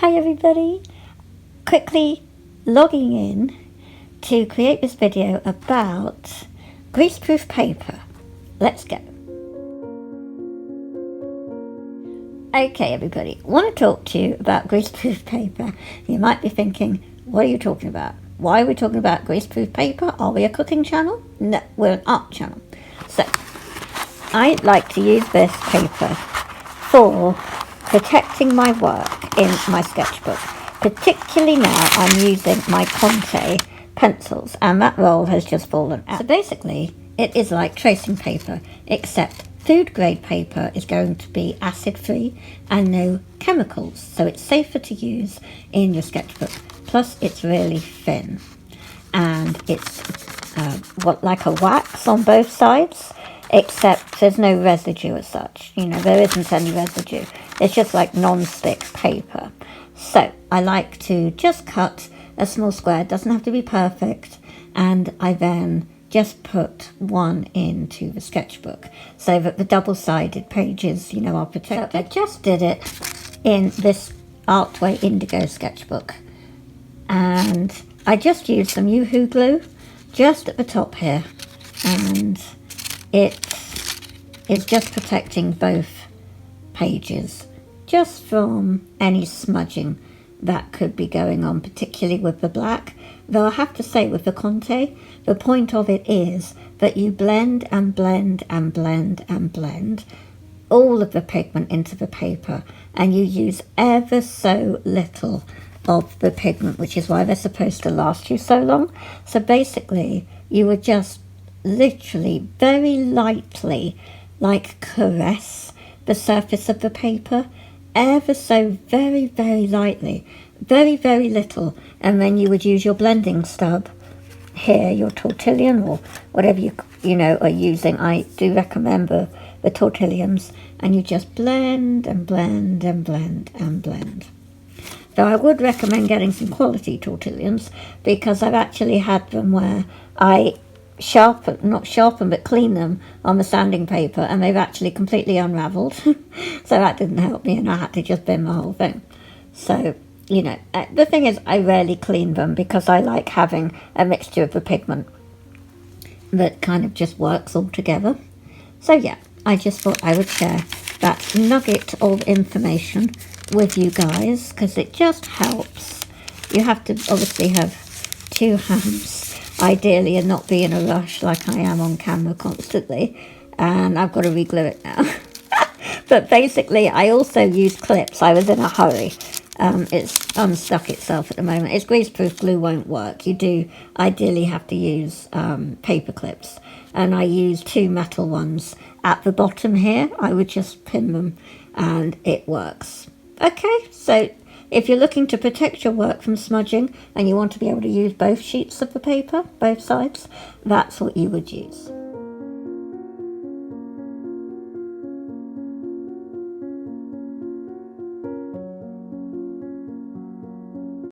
Hi everybody, quickly logging in to create this video about greaseproof paper. Let's go. Okay everybody, I want to talk to you about greaseproof paper. You might be thinking, what are you talking about? Why are we talking about greaseproof paper? Are we a cooking channel? No, we're an art channel. So, I like to use this paper for protecting my work in my sketchbook. Particularly now I'm using my Conte pencils and that roll has just fallen out. So basically it is like tracing paper, except food grade paper is going to be acid free and no chemicals, so it's safer to use in your sketchbook. Plus it's really thin and it's like a wax on both sides, except there's no residue as such. You know, there isn't any residue. It's just like non-stick paper. So I like to just cut a small square. It doesn't have to be perfect. And I then just put one into the sketchbook so that the double-sided pages, you know, are protected. So I just did it in this Artway Indigo sketchbook. And I just used some Yoo-Hoo glue just at the top here. And it is just protecting both pages just from any smudging that could be going on, particularly with the black. Though I have to say with the Conte, the point of it is that you blend and blend and blend and blend all of the pigment into the paper, and you use ever so little of the pigment, which is why they're supposed to last you so long. So basically you would just literally very lightly like caress the surface of the paper, ever so very lightly, very little, and then you would use your blending stub here, your tortillon or whatever you know are using. I do recommend the tortillons, and you just blend and blend and blend and blend. Though I would recommend getting some quality tortillons, because I've actually had them where I not sharpen but clean them on the sanding paper and they've actually completely unraveled. So that didn't help me and I had to just bin the whole thing. So, you know, the thing is I rarely clean them because I like having a mixture of the pigment that kind of just works all together. So yeah, I just thought I would share that nugget of information with you guys because it just helps. You have to obviously have two hands ideally and not be in a rush like I am on camera constantly, and I've got to re-glue it now. But basically I also use clips. I was in a hurry. It's unstuck itself at the moment. It's greaseproof, glue won't work. You do ideally have to use paper clips, and I use two metal ones at the bottom here. I would just pin them and it works. Okay, so if you're looking to protect your work from smudging and you want to be able to use both sheets of the paper, both sides, that's what you would use.